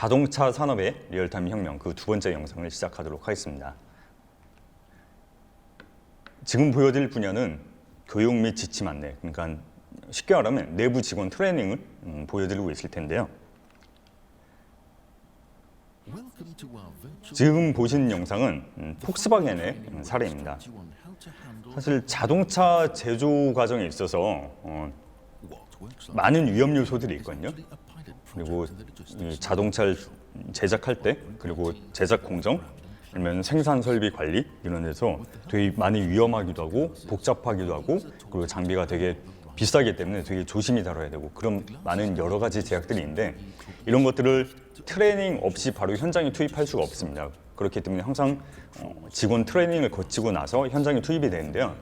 자동차 산업의 리얼타임 혁명 그 두 번째 영상을 시작하도록 하겠습니다. 지금 보여드릴 분야는 교육 및 지침 안내, 그러니까 쉽게 말하면 내부 직원 트레이닝을 보여드리고 있을 텐데요. 지금 보신 영상은 폭스바겐의 사례입니다. 사실 자동차 제조 과정에 있어서 많은 위험 요소들이 있거든요. 그리고 이 자동차를 제작할 때, 그리고 제작 공정, 아니면 생산 설비 관리 이런 데서 되게 많이 위험하기도 하고 복잡하기도 하고, 그리고 장비가 되게 비싸기 때문에 되게 조심히 다뤄야 되고, 그런 많은 여러 가지 제약들이 있는데 이런 것들을 트레이닝 없이 바로 현장에 투입할 수가 없습니다. 그렇기 때문에 항상 직원 트레이닝을 거치고 나서 현장에 투입이 되는데요.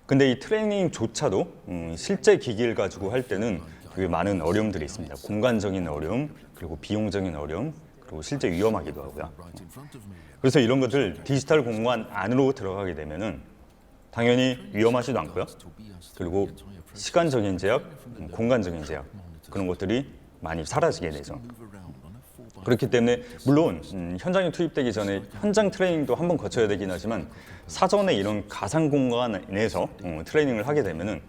근데 이 트레이닝조차도 실제 기기를 가지고 할 때는 되게 많은 어려움들이 있습니다. 공간적인 어려움, 그리고 비용적인 어려움, 그리고 실제 위험하기도 하고요. 그래서 이런 것들 디지털 공간 안으로 들어가게 되면은 당연히 위험하지도 않고요. 그리고 시간적인 제약, 공간적인 제약, 그런 것들이 많이 사라지게 되죠. 그렇기 때문에 물론 현장에 투입되기 전에 현장 트레이닝도 한번 거쳐야 되긴 하지만 사전에 이런 가상 공간에서 트레이닝을 하게 되면은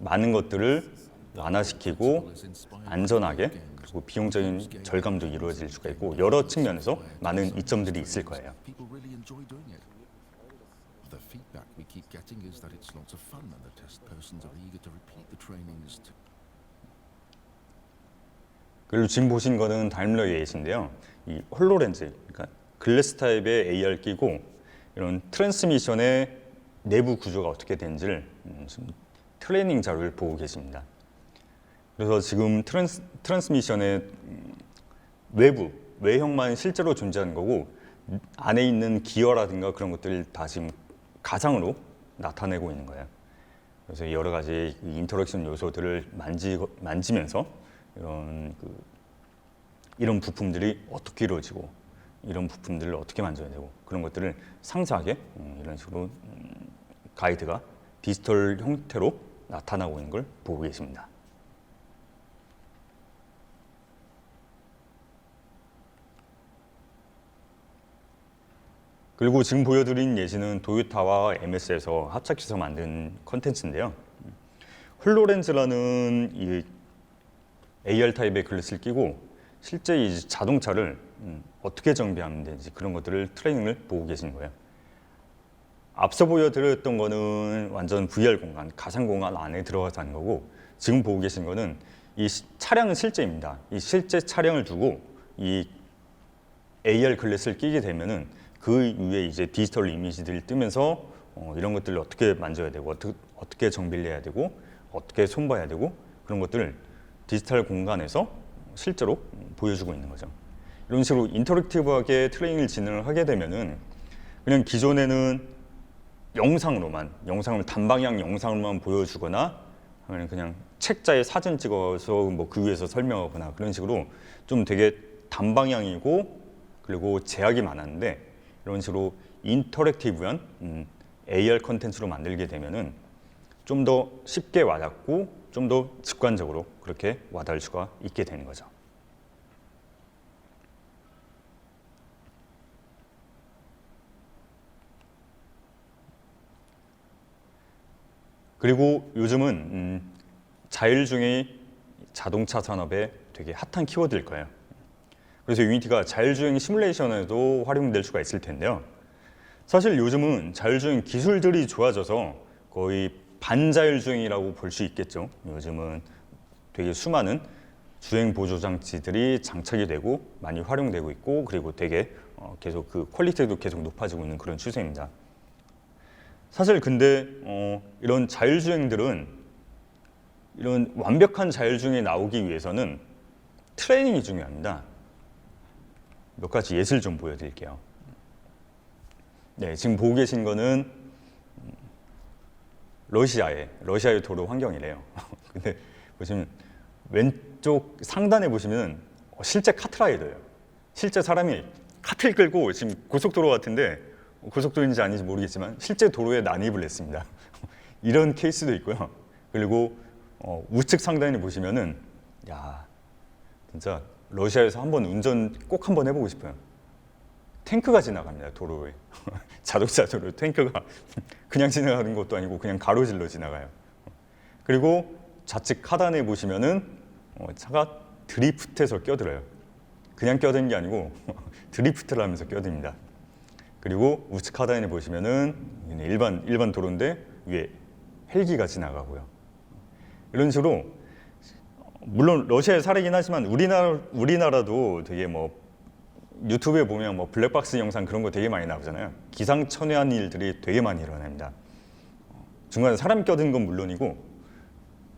많은 것들을 완화시키고 안전하게, 그리고 비용적인 절감도 이루어질 수가 있고 여러 측면에서 많은 이점들이 있을 거예요. 그리고 지금 보신 거는 다임러 AS인데요. 이 홀로렌즈, 그러니까 글래스 타입의 AR 끼고 이런 트랜스미션의 내부 구조가 어떻게 되는지를 트레이닝 자료를 보고 계십니다. 그래서 지금 트랜스미션의 외형만 실제로 존재하는 거고 안에 있는 기어라든가 그런 것들을 다 지금 가상으로 나타내고 있는 거예요. 그래서 여러 가지 인터랙션 요소들을 만지면서 이런 부품들이 어떻게 이루어지고 이런 부품들을 어떻게 만져야 되고 그런 것들을 상세하게 이런 식으로 가이드가 디지털 형태로 나타나고 있는 걸 보고 계십니다. 그리고 지금 보여드린 예시는 도요타와 MS에서 합작해서 만든 컨텐츠인데요. 홀로렌즈라는 이 AR 타입의 글래스를 끼고 실제 이 자동차를 어떻게 정비하면 되는지 그런 것들을 트레이닝을 보고 계신 거예요. 앞서 보여드렸던 거는 완전 VR 공간, 가상 공간 안에 들어가서 하는 거고 지금 보고 계신 거는 이 차량은 실제입니다. 이 실제 차량을 두고 이 AR 글래스를 끼게 되면은 그 위에 이제 디지털 이미지들이 뜨면서 이런 것들을 어떻게 만져야 되고 어떻게 정비를 해야 되고 어떻게 손봐야 되고 그런 것들을 디지털 공간에서 실제로 보여주고 있는 거죠. 이런 식으로 인터랙티브하게 트레이닝을 진행을 하게 되면은 그냥 기존에는 영상을 단방향 영상으로만 보여주거나 하면 그냥 책자에 사진 찍어서 뭐 그 위에서 설명하거나 그런 식으로 좀 되게 단방향이고 그리고 제약이 많았는데 이런 식으로 인터랙티브한 AR 컨텐츠로 만들게 되면은 좀 더 쉽게 와닿고 좀 더 직관적으로 그렇게 와닿을 수가 있게 되는 거죠. 그리고 요즘은 자율주행이 자동차 산업에 되게 핫한 키워드일 거예요. 그래서 유니티가 자율주행 시뮬레이션에도 활용될 수가 있을 텐데요. 사실 요즘은 자율주행 기술들이 좋아져서 거의 반자율주행이라고 볼 수 있겠죠. 요즘은 되게 수많은 주행 보조 장치들이 장착이 되고 많이 활용되고 있고 그리고 되게 계속 그 퀄리티도 계속 높아지고 있는 그런 추세입니다. 사실 근데 이런 자율주행들은 이런 완벽한 자율주행이 나오기 위해서는 트레이닝이 중요합니다. 몇 가지 예시를 좀 보여드릴게요. 네, 지금 보고 계신 거는 러시아의 도로 환경이래요. 근데 보시면 왼쪽 상단에 보시면 실제 카트라이더예요. 실제 사람이 카트를 끌고 지금 고속도로 같은데 고속도로인지 아닌지 모르겠지만 실제 도로에 난입을 했습니다. 이런 케이스도 있고요. 그리고 우측 상단에 보시면은 야 진짜 러시아에서 꼭 한번 해보고 싶어요. 탱크가 지나갑니다, 도로에. 자동차 도로 탱크가 그냥 지나가는 것도 아니고 그냥 가로질러 지나가요. 그리고 좌측 하단에 보시면은 차가 드리프트해서 껴들어요. 그냥 껴드는 게 아니고 드리프트를 하면서 껴듭니다. 그리고 우측 하단에 보시면은 일반 도로인데 위에 헬기가 지나가고요. 이런 식으로 물론 러시아의 사례긴 하지만 우리나라도 되게 뭐 유튜브에 보면 뭐 블랙박스 영상 그런 거 되게 많이 나오잖아요. 기상천외한 일들이 되게 많이 일어납니다. 중간에 사람 껴든 건 물론이고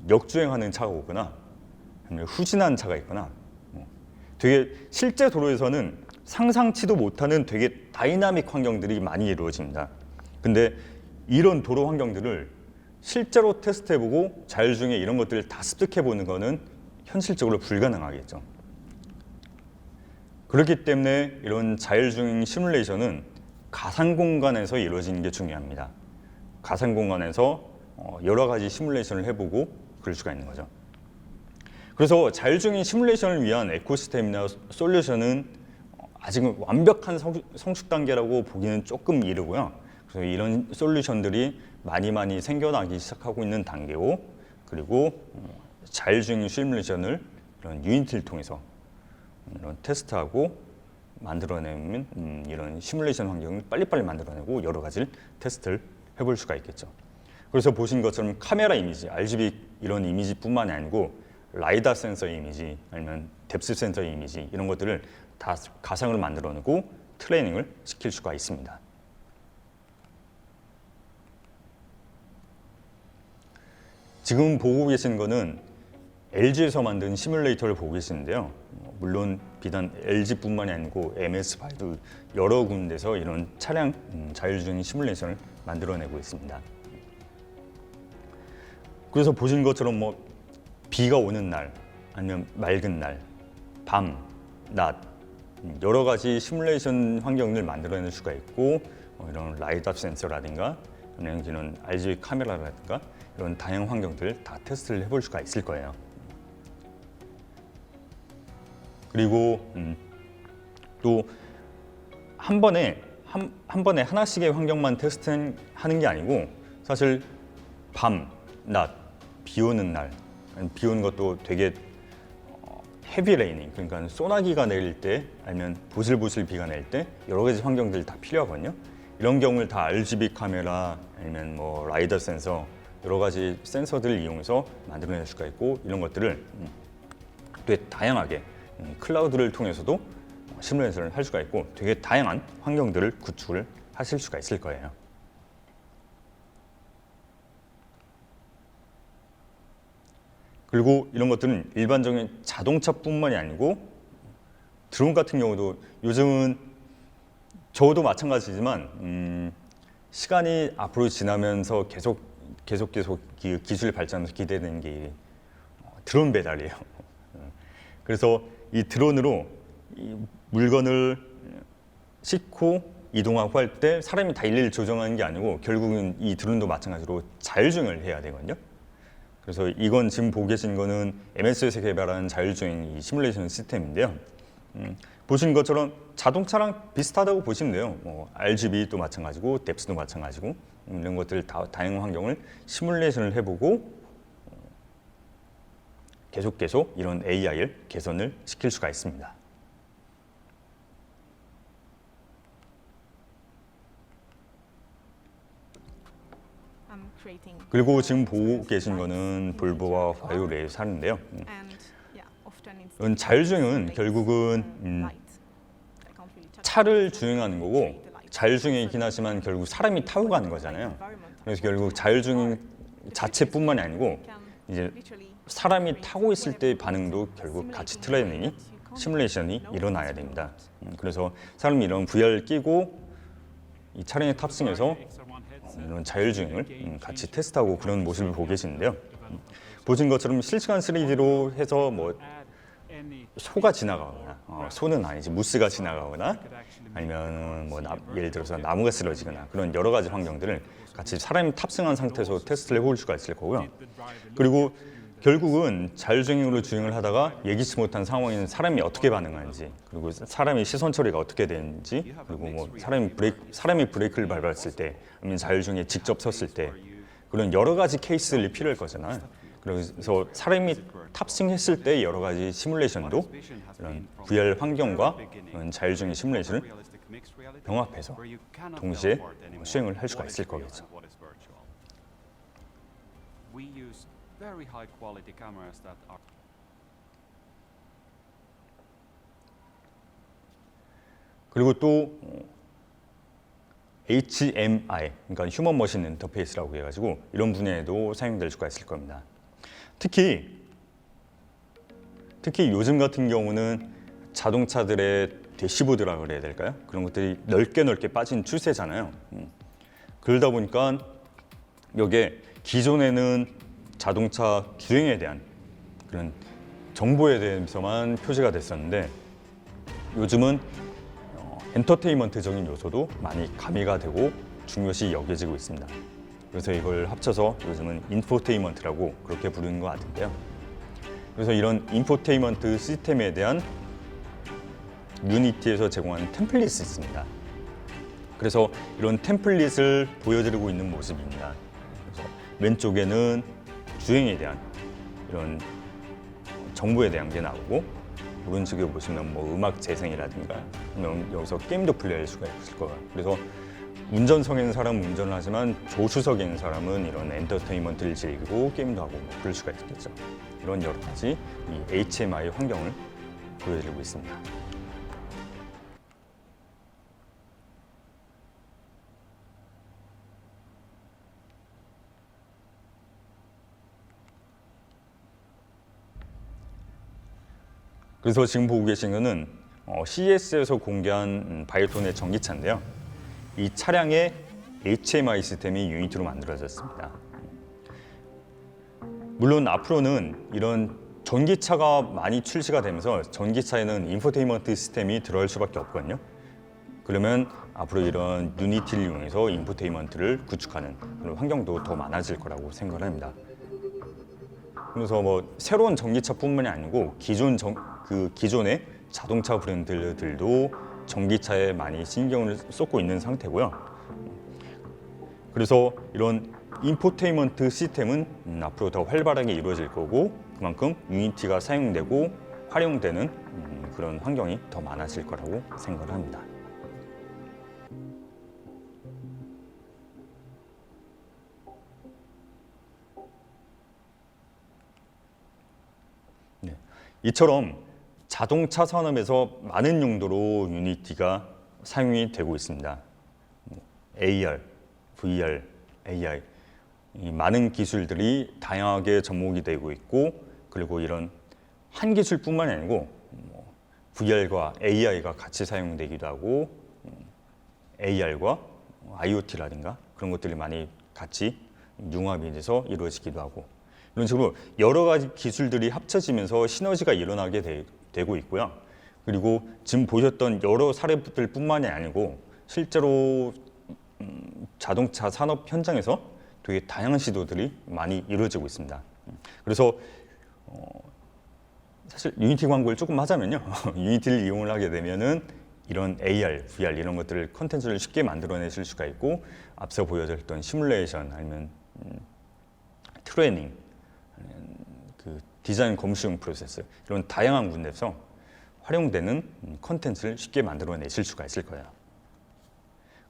역주행하는 차가 오거나 아니면 후진한 차가 있거나 되게 실제 도로에서는 상상치도 못하는 되게 다이나믹 환경들이 많이 이루어집니다. 근데 이런 도로 환경들을 실제로 테스트해보고 자율주행에 이런 것들을 다 습득해보는 거는 현실적으로 불가능하겠죠. 그렇기 때문에 이런 자율주행 시뮬레이션은 가상 공간에서 이루어지는 게 중요합니다. 가상 공간에서 여러 가지 시뮬레이션을 해보고 그럴 수가 있는 거죠. 그래서 자율주행 시뮬레이션을 위한 에코시스템이나 솔루션은 아직은 완벽한 성숙 단계라고 보기는 조금 이르고요. 그래서 이런 솔루션들이 많이 생겨나기 시작하고 있는 단계고, 그리고 자율주행 시뮬레이션을 이런 유니티를 통해서 이런 테스트하고 만들어내면 이런 시뮬레이션 환경을 빨리빨리 만들어내고 여러 가지를 테스트를 해볼 수가 있겠죠. 그래서 보신 것처럼 카메라 이미지, RGB 이런 이미지뿐만이 아니고 라이다 센서 이미지 아니면 뎁스 센서 이미지 이런 것들을 다 가상으로 만들어내고 트레이닝을 시킬 수가 있습니다. 지금 보고 계신 거는 LG에서 만든 시뮬레이터를 보고 계시는데요. 물론 비단 LG뿐만이 아니고 MS바이도 여러 군데서 이런 차량 자율주행 시뮬레이션을 만들어내고 있습니다. 그래서 보신 것처럼 뭐 비가 오는 날, 아니면 맑은 날, 밤, 낮 여러 가지 시뮬레이션 환경을 만들어낼 수가 있고 이런 라이다 센서라든가 아니면 이런 RGB 카메라라든가 이런 다양한 환경들을 다 테스트를 해볼 수가 있을 거예요. 그리고 또 한 번에 하나씩의 환경만 테스트하는 게 아니고 사실 밤, 낮, 비 오는 날, 비 오는 것도 되게 헤비 레이닝, 그러니까 소나기가 내릴 때 아니면 보슬보슬 비가 낼 때 여러 가지 환경들이 다 필요하거든요. 이런 경우를 다 RGB 카메라 아니면 뭐 라이더 센서 여러 가지 센서들을 이용해서 만들어낼 수가 있고 이런 것들을 되게 다양하게 클라우드를 통해서도 시뮬레이션을 할 수가 있고 되게 다양한 환경들을 구축을 하실 수가 있을 거예요. 그리고 이런 것들은 일반적인 자동차뿐만이 아니고 드론 같은 경우도 요즘은 저도 마찬가지지만 시간이 앞으로 지나면서 계속 기술이 발전하면서 기대되는 게 드론 배달이에요. 그래서 이 드론으로 이 물건을 싣고 이동하고 할 때 사람이 다 일일이 조정하는 게 아니고 결국은 이 드론도 마찬가지로 자율주행을 해야 되거든요. 그래서 이건 지금 보고 계신 거는 MS에서 개발한 자율주행 이 시뮬레이션 시스템인데요. 보신 것처럼 자동차랑 비슷하다고 보시면 돼요. 뭐 RGB도 마찬가지고 뎁스도 마찬가지고 이런 것들 다양한 환경을 시뮬레이션을 해보고 계속 이런 AI를 개선을 시킬 수가 있습니다. 그리고 지금 보고 계신 거는 볼보와 화요 레이사인데요. 자율주행은 결국은 차를 주행하는 거고 자율주행이긴 하지만 결국 사람이 타고 가는 거잖아요. 그래서 결국 자율주행 자체뿐만이 아니고 이제 사람이 타고 있을 때의 반응도 결국 같이 트레이닝이 시뮬레이션이 일어나야 됩니다. 그래서 사람이 이런 VR 끼고 이 차량에 탑승해서 이런 자율주행을 같이 테스트하고 그런 모습을 보고 계시는데요. 보신 것처럼 실시간 3D로 해서 뭐 소가 지나가거나 소는 아니지 무스가 지나가거나 아니면 뭐 예를 들어서 나무가 쓰러지거나 그런 여러 가지 환경들을 같이 사람이 탑승한 상태에서 테스트를 해볼 수가 있을 거고요. 그리고 결국은 자율주행으로 주행을 하다가 예기치 못한 상황에는 사람이 어떻게 반응하는지, 그리고 사람의 시선 처리가 어떻게 되는지, 그리고 뭐 사람이 브레이크를 밟았을 때, 아니면 자율주행에 직접 섰을 때 그런 여러 가지 케이스들이 필요할 거잖아요. 그래서 사람이 탑승했을 때 여러 가지 시뮬레이션도 이런 VR 환경과 자율주행 시뮬레이션을 병합해서 동시에 수행을 할 수가 있을 거겠죠. 그리고 또 HMI, 그러니까 휴먼 머신 인터페이스라고 해가지고 이런 분야에도 사용될 수가 있을 겁니다. 특히 요즘 같은 경우는 자동차들의 대시보드라고 그래야 될까요? 그런 것들이 넓게 빠진 추세잖아요. 그러다 보니까 여기에 기존에는 자동차 주행에 대한 그런 정보에 대해서만 표시가 됐었는데 요즘은 엔터테인먼트적인 요소도 많이 가미가 되고 중요시 여겨지고 있습니다. 그래서 이걸 합쳐서 요즘은 인포테인먼트라고 그렇게 부르는 것 같은데요. 그래서 이런 인포테인먼트 시스템에 대한 유니티에서 제공하는 템플릿이 있습니다. 그래서 이런 템플릿을 보여드리고 있는 모습입니다. 그래서 왼쪽에는 주행에 대한 이런 정보에 대한 게 나오고 오른쪽에 보시면 뭐 음악 재생이라든가 여기서 게임도 플레이할 수가 있을 거예요. 그래서 운전석에 있는 사람은 운전을 하지만 조수석에 있는 사람은 이런 엔터테인먼트를 즐기고 게임도 하고 뭐 그럴 수가 있겠죠. 이런 여러 가지 이 HMI 환경을 보여드리고 있습니다. 그래서 지금 보고 계신 거는 CES에서 공개한 바이오톤의 전기차인데요. 이 차량의 HMI 시스템이 유니티로 만들어졌습니다. 물론 앞으로는 이런 전기차가 많이 출시가 되면서 전기차에는 인포테인먼트 시스템이 들어갈 수밖에 없거든요. 그러면 앞으로 이런 유니티를 이용해서 인포테인먼트를 구축하는 그런 환경도 더 많아질 거라고 생각을 합니다. 그래서 뭐 새로운 전기차뿐만이 아니고 기존의 자동차 브랜드들도 전기차에 많이 신경을 쏟고 있는 상태고요. 그래서 이런 인포테인먼트 시스템은 앞으로 더 활발하게 이루어질 거고 그만큼 유니티가 사용되고 활용되는 그런 환경이 더 많아질 거라고 생각을 합니다. 네. 이처럼 자동차 산업에서 많은 용도로 유니티가 사용이 되고 있습니다. AR, VR, AI 이 많은 기술들이 다양하게 접목이 되고 있고 그리고 이런 한 기술뿐만이 아니고 VR과 AI가 같이 사용되기도 하고 AR과 IoT라든가 그런 것들이 많이 같이 융합이 돼서 이루어지기도 하고 이런 식으로 여러 가지 기술들이 합쳐지면서 시너지가 일어나게 되고 있고요. 그리고 지금 보셨던 여러 사례들뿐만이 아니고 실제로 자동차 산업 현장에서 되게 다양한 시도들이 많이 이루어지고 있습니다. 그래서 사실 유니티 광고를 조금 하자면요. 유니티를 이용을 하게 되면은 이런 AR, VR 이런 것들을 컨텐츠를 쉽게 만들어내실 수가 있고 앞서 보여드렸던 시뮬레이션 아니면 트레이닝, 그 디자인 검수용 프로세스 이런 다양한 군데서 활용되는 컨텐츠를 쉽게 만들어내실 수가 있을 거예요.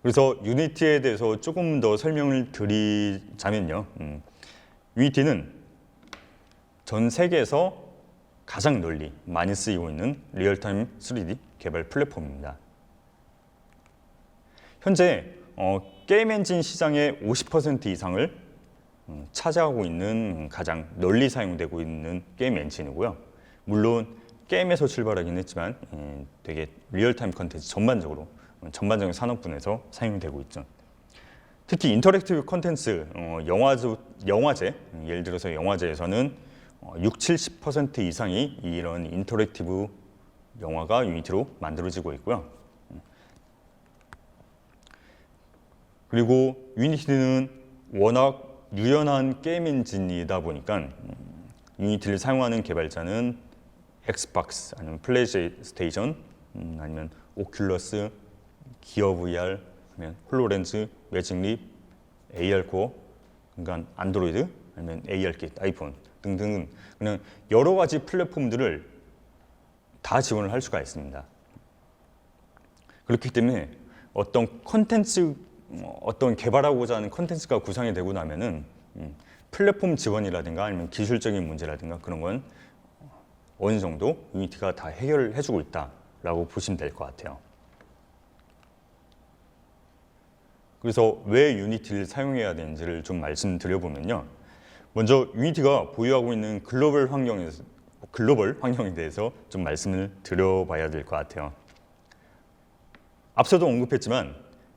그래서 유니티에 대해서 조금 더 설명을 드리자면요. 유니티는 전 세계에서 가장 널리 많이 쓰이고 있는 리얼타임 3D 개발 플랫폼입니다. 현재 게임 엔진 시장의 50% 이상을 차지하고 있는 가장 널리 사용되고 있는 게임 엔진이고요. 물론 게임에서 출발하긴 했지만 되게 리얼타임 컨텐츠 전반적인 산업군에서 사용되고 있죠. 특히 인터랙티브 컨텐츠, 영화제, 예를 들어서 영화제에서는 60-70% 이상이 이런 인터랙티브 영화가 유니티로 만들어지고 있고요. 그리고 유니티는 워낙 유연한 게임 엔진이다 보니까 유니티를 사용하는 개발자는 엑스박스, 아니면 플레이스테이션, 아니면 오큘러스, 기어 VR, 아니면 홀로렌즈, 매직립, AR코어, 그러니까 안드로이드, 아니면 AR킷, 아이폰 등등 그냥 여러 가지 플랫폼들을 다 지원을 할 수가 있습니다. 그렇기 때문에 어떤 컨텐츠, 어떤 개발하고자 하는 컨텐츠가 구상이 되고 나면은 플랫폼 지원이라든가 아니면 기술적인 문제라든가 그런 건 어느 정도 유니티가 다 해결해주고 있다라고 보시면 될 것 같아요. 그래서 왜 유니티를 사용해야 되는지를 좀 말씀드려보면요. 먼저 유니티가 보유하고 있는 글로벌 환경에 대해서 좀 말씀을 드려봐야 될 것 같아요. 앞서도 언급했지만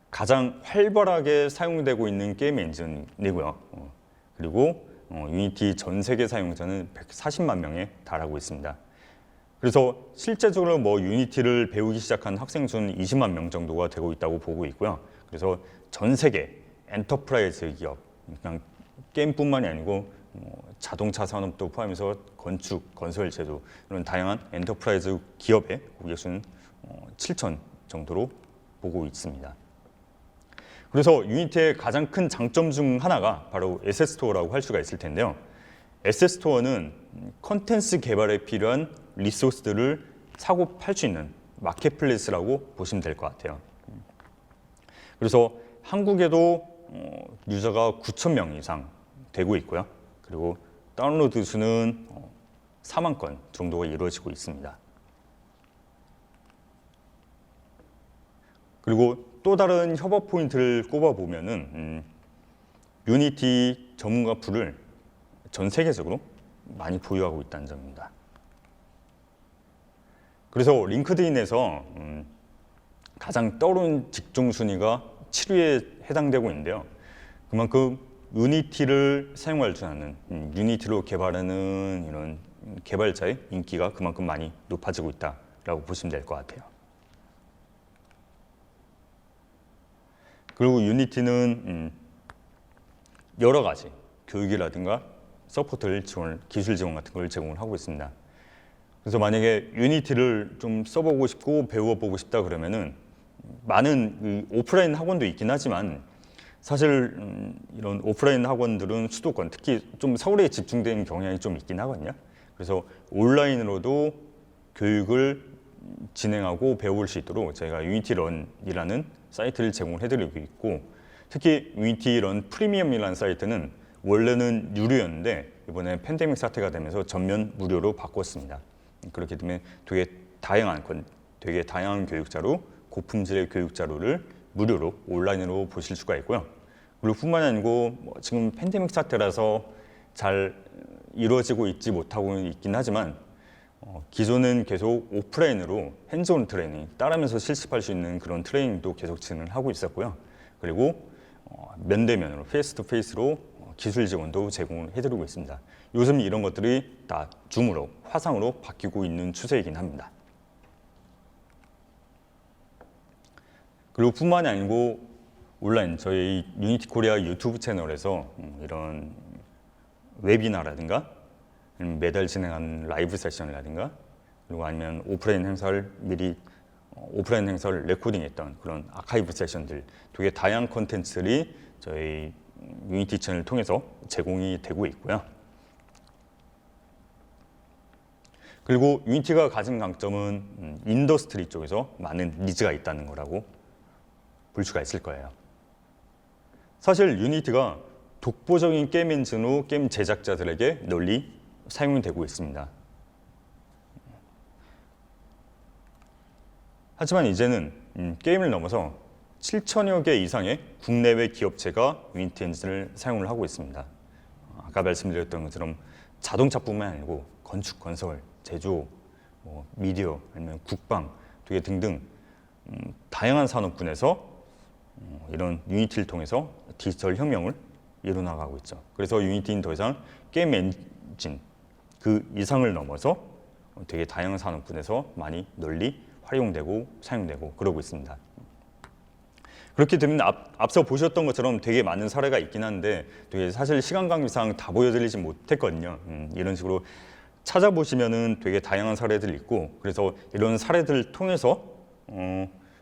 가장 활발하게 사용되고 있는 게임 엔진이고요. 그리고 유니티 전 세계 사용자는 140만 명에 달하고 있습니다. 그래서 실제적으로 유니티를 배우기 시작한 학생 수는 20만 명 정도가 되고 있다고 보고 있고요. 그래서 전 세계 엔터프라이즈 기업, 그냥 게임뿐만이 아니고 자동차 산업도 포함해서 건축, 건설, 제조 이런 다양한 엔터프라이즈 기업의 고객 수는 7천 정도로 보고 있습니다. 그래서 유니티의 가장 큰 장점 중 하나가 바로 에셋스토어라고 할 수가 있을 텐데요. 에셋스토어는 컨텐츠 개발에 필요한 리소스들을 사고 팔 수 있는 마켓플레이스라고 보시면 될 것 같아요. 그래서 한국에도 유저가 9천 명 이상 되고 있고요. 그리고 다운로드 수는 4만 건 정도가 이루어지고 있습니다. 그리고 또 다른 협업 포인트를 꼽아보면은 유니티 전문가 풀을 전 세계적으로 많이 보유하고 있다는 점입니다. 그래서 링크드인에서 가장 떠오르는 직종 순위가 7위에 해당되고 있는데요. 그만큼 유니티를 사용할 줄 아는, 유니티로 개발하는 이런 개발자의 인기가 그만큼 많이 높아지고 있다라고 보시면 될 것 같아요. 그리고 유니티는 여러 가지 교육이라든가 서포트를 기술 지원 같은 걸 제공을 하고 있습니다. 그래서 만약에 유니티를 좀 써보고 싶고 배워보고 싶다 그러면은 많은 오프라인 학원도 있긴 하지만 사실 이런 오프라인 학원들은 수도권, 특히 좀 서울에 집중된 경향이 좀 있긴 하거든요. 그래서 온라인으로도 교육을 진행하고 배울 수 있도록 저희가 유니티런이라는 사이트를 제공해드리고 있고, 특히 유니티런 프리미엄이라는 사이트는 원래는 유료였는데 이번에 팬데믹 사태가 되면서 전면 무료로 바꿨습니다. 그렇기 때문에 되게 다양한 교육자료, 고품질의 교육 자료를 무료로 온라인으로 보실 수가 있고요. 그리고 뿐만이 아니고 지금 팬데믹 사태라서 잘 이루어지고 있지 못하고 있긴 하지만 기존은 계속 오프라인으로 핸즈온 트레이닝 따라하면서 실습할 수 있는 그런 트레이닝도 계속 진행을 하고 있었고요. 그리고 면대면으로 페이스 투 페이스로 기술 지원도 제공을 해드리고 있습니다. 요즘 이런 것들이 다 줌으로, 화상으로 바뀌고 있는 추세이긴 합니다. 그리고 뿐만이 아니고 온라인 저희 유니티 코리아 유튜브 채널에서 이런 웨비나라든가 매달 진행하는 라이브 세션이라든가 그리고 아니면 오프라인 행사를 레코딩했던 그런 아카이브 세션들 되게 다양한 콘텐츠들이 저희 유니티 채널을 통해서 제공이 되고 있고요. 그리고 유니티가 가진 강점은 인더스트리 쪽에서 많은 니즈가 있다는 거라고 볼 수가 있을 거예요. 사실 유니티가 독보적인 게임 엔진으로 게임 제작자들에게 널리 사용이 되고 있습니다. 하지만 이제는 게임을 넘어서 7천여 개 이상의 국내외 기업체가 유니티 엔진을 사용을 하고 있습니다. 아까 말씀드렸던 것처럼 자동차뿐만 아니고 건축, 건설, 제조, 미디어, 아니면 국방, 되게 등등 다양한 산업군에서 이런 유니티를 통해서 디지털 혁명을 이뤄나가고 있죠. 그래서 유니티는 더 이상 게임 엔진 그 이상을 넘어서 되게 다양한 산업군에서 많이 널리 활용되고 사용되고 그러고 있습니다. 그렇게 되면 앞서 보셨던 것처럼 되게 많은 사례가 있긴 한데 되게 사실 시간 관계상 다 보여드리지 못했거든요. 이런 식으로 찾아보시면은 되게 다양한 사례들이 있고, 그래서 이런 사례들을 통해서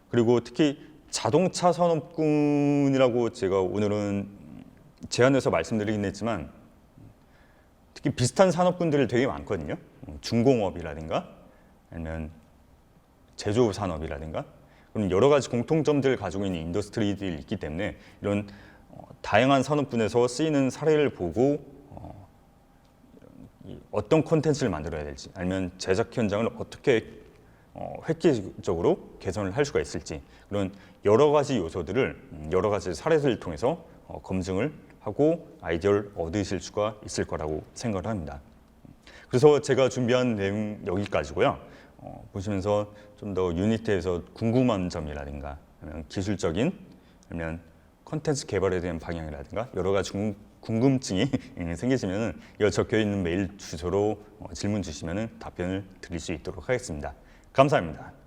그리고 특히 자동차 산업군이라고 제가 오늘은 제안해서 말씀드리긴 했지만 특히 비슷한 산업군들이 되게 많거든요. 중공업이라든가 아니면 제조업 산업이라든가 그런 여러 가지 공통점들을 가지고 있는 인더스트리들이 있기 때문에 이런 다양한 산업군에서 쓰이는 사례를 보고 어떤 콘텐츠를 만들어야 될지 아니면 제작 현장을 어떻게 획기적으로 개선을 할 수가 있을지 그런 여러 가지 요소들을 여러 가지 사례들을 통해서 검증을 하고 아이디어를 얻으실 수가 있을 거라고 생각을 합니다. 그래서 제가 준비한 내용 여기까지고요. 보시면서 좀 더 유니티에서 궁금한 점이라든가 아니면 기술적인 아니면 콘텐츠 개발에 대한 방향이라든가 여러 가지 궁금증이 생기시면 이거 적혀 있는 메일 주소로 질문 주시면 답변을 드릴 수 있도록 하겠습니다. 감사합니다.